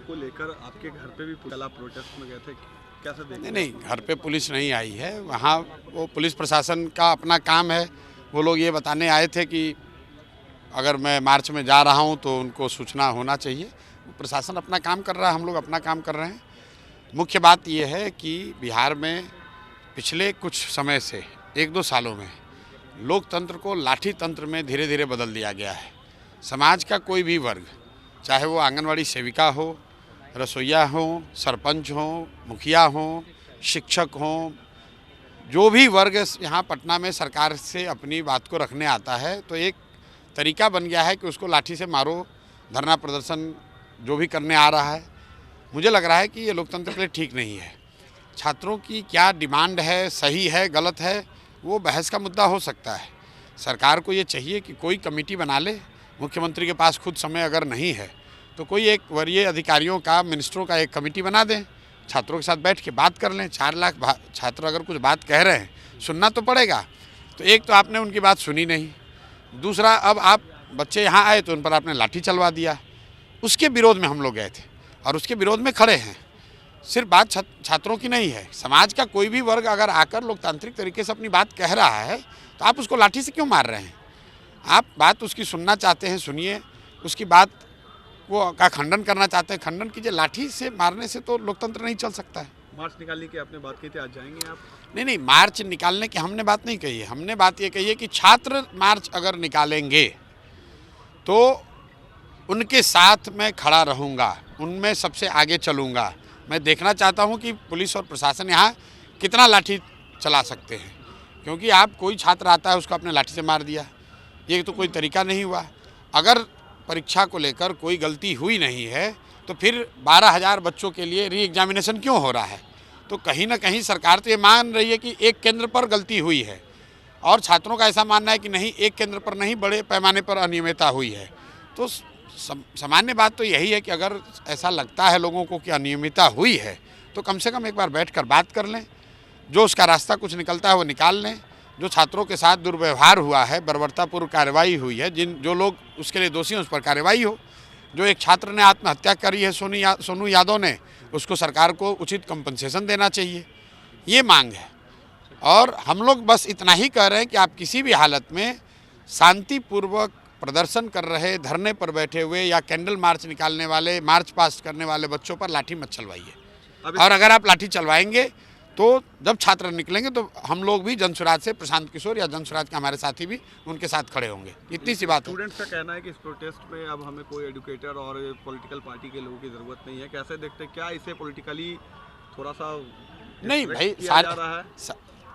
को लेकर आपके घर पे भी कल आप प्रोटेस्ट में गए थे, कैसे देखते? नहीं, घर पे पुलिस नहीं आई है। वहाँ वो पुलिस प्रशासन का अपना काम है। वो लोग ये बताने आए थे कि अगर मैं मार्च में जा रहा हूँ तो उनको सूचना होना चाहिए। प्रशासन अपना काम कर रहा है, हम लोग अपना काम कर रहे हैं। मुख्य बात ये है कि बिहार में पिछले कुछ समय से 1-2 सालों में लोकतंत्र को लाठी तंत्र में धीरे धीरे बदल दिया गया है। समाज का कोई भी वर्ग, चाहे वो आंगनवाड़ी सेविका हो, रसोईया हो, सरपंच हो, मुखिया हो, शिक्षक हो, जो भी वर्ग यहाँ पटना में सरकार से अपनी बात को रखने आता है, तो एक तरीका बन गया है कि उसको लाठी से मारो। धरना प्रदर्शन जो भी करने आ रहा है, मुझे लग रहा है कि ये लोकतंत्र के लिए ठीक नहीं है। छात्रों की क्या डिमांड है, सही है, गलत है, वो बहस का मुद्दा हो सकता है। सरकार को ये चाहिए कि कोई कमेटी बना ले। मुख्यमंत्री के पास खुद समय अगर नहीं है तो कोई एक वरीय अधिकारियों का, मिनिस्टरों का एक कमेटी बना दें, छात्रों के साथ बैठ के बात कर लें। 4 लाख छात्र अगर कुछ बात कह रहे हैं, सुनना तो पड़ेगा। तो एक तो आपने उनकी बात सुनी नहीं, दूसरा अब आप बच्चे यहाँ आए तो उन पर आपने लाठी चलवा दिया। उसके विरोध में हम लोग गए थे और उसके विरोध में खड़े हैं। सिर्फ बात छात्रों की नहीं है, समाज का कोई भी वर्ग अगर आकर लोकतांत्रिक तरीके से अपनी बात कह रहा है तो आप उसको लाठी से क्यों मार रहे हैं? आप बात उसकी सुनना चाहते हैं, सुनिए। उसकी बात को का खंडन करना चाहते हैं, खंडन कीजिए। लाठी से मारने से तो लोकतंत्र नहीं चल सकता है। मार्च निकालने की आपने बात की थी, आज जाएंगे आप? नहीं, मार्च निकालने की हमने बात नहीं कही है। हमने बात ये कही है कि छात्र मार्च अगर निकालेंगे तो उनके साथ मैं खड़ा रहूँगा, उनमें सबसे आगे चलूँगा। मैं देखना चाहता हूँ कि पुलिस और प्रशासन यहाँ कितना लाठी चला सकते हैं, क्योंकि आप कोई छात्र आता है उसको आपने लाठी से मार दिया, ये तो कोई तरीका नहीं हुआ। अगर परीक्षा को लेकर कोई गलती हुई नहीं है तो फिर 12,000 बच्चों के लिए री एग्जामिनेशन क्यों हो रहा है? तो कहीं ना कहीं सरकार तो ये मान रही है कि एक केंद्र पर गलती हुई है और छात्रों का ऐसा मानना है कि नहीं, एक केंद्र पर नहीं, बड़े पैमाने पर अनियमितता हुई है। तो सामान्य बात तो यही है कि अगर ऐसा लगता है लोगों को कि अनियमितता हुई है तो कम से कम एक बार बैठकर बात कर लें। जो उसका रास्ता कुछ निकलता है वो निकाल लें। जो छात्रों के साथ दुर्व्यवहार हुआ है, बर्बरतापूर्व कार्रवाई हुई है, जो लोग उसके लिए दोषी हैं उस पर कार्रवाई हो। जो एक छात्र ने आत्महत्या करी है, सोनू यादव ने, उसको सरकार को उचित कंपनसेशन देना चाहिए, ये मांग है। और हम लोग बस इतना ही कह रहे हैं कि आप किसी भी हालत में शांतिपूर्वक प्रदर्शन कर रहे, धरने पर बैठे हुए या कैंडल मार्च निकालने वाले, मार्च पास्ट करने वाले बच्चों पर लाठी मत चलवाइए। और अगर आप लाठी चलवाएंगे तो जब छात्र निकलेंगे तो हम लोग भी जनसुराज से, प्रशांत किशोर या जनसुराज के हमारे साथी भी उनके साथ खड़े होंगे। इतनी सी बात है। स्टूडेंट्स का कहना है कि इस प्रोटेस्ट में अब हमें कोई एजुकेटर और पॉलिटिकल पार्टी के लोगों की ज़रूरत नहीं है। कैसे देखते, क्या इसे पॉलिटिकली थोड़ा सा नहीं भाई, किया जा रहा है?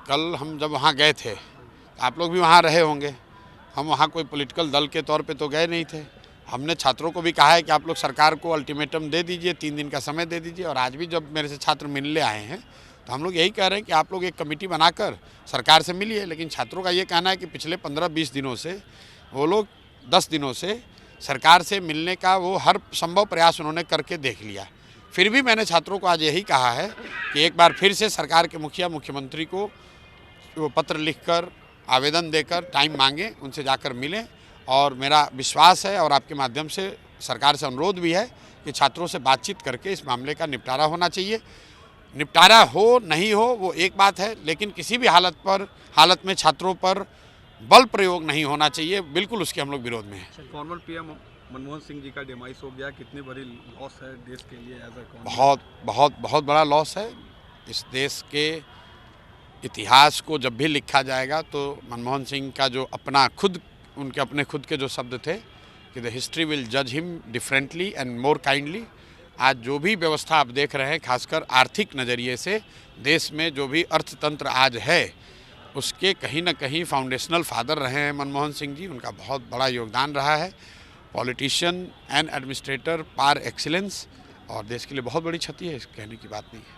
कल हम जब वहाँ गए थे, आप लोग भी वहाँ रहे होंगे, हम वहाँ कोई पॉलिटिकल दल के तौर पे तो गए नहीं थे। हमने छात्रों को भी कहा है कि आप लोग सरकार को अल्टीमेटम दे दीजिए, 3 दिन का समय दे दीजिए। और आज भी जब मेरे से छात्र मिलने आए हैं तो हम लोग यही कह रहे हैं कि आप लोग एक कमेटी बनाकर सरकार से मिलिए। लेकिन छात्रों का ये कहना है कि पिछले 15-20 दिनों से वो लोग 10 दिनों से सरकार से मिलने का वो हर संभव प्रयास उन्होंने करके देख लिया। फिर भी मैंने छात्रों को आज यही कहा है कि एक बार फिर से सरकार के मुखिया, मुख्यमंत्री को वो पत्र लिखकर, आवेदन देकर टाइम मांगें, उनसे जाकर मिलें। और मेरा विश्वास है और आपके माध्यम से सरकार से अनुरोध भी है कि छात्रों से बातचीत करके इस मामले का निपटारा होना चाहिए। निपटारा हो नहीं हो वो एक बात है, लेकिन किसी भी हालत में छात्रों पर बल प्रयोग नहीं होना चाहिए। बिल्कुल उसके हम लोग विरोध में हैं। फॉर्मर पीएम मनमोहन सिंह जी का डिमाइस हो गया, कितनी बड़ी लॉस है देश के लिए? बहुत बड़ा लॉस है। इस देश के इतिहास को जब भी लिखा जाएगा तो मनमोहन सिंह का जो उनके अपने खुद के जो शब्द थे कि द हिस्ट्री विल जज him differently and more kindly. आज जो भी व्यवस्था आप देख रहे हैं, खासकर आर्थिक नज़रिए से देश में जो भी अर्थतंत्र आज है, उसके कहीं ना कहीं फाउंडेशनल फादर रहे हैं मनमोहन सिंह जी। उनका बहुत बड़ा योगदान रहा है। Politician and administrator par excellence, और देश के लिए बहुत बड़ी क्षति है, कहने की बात नहीं है।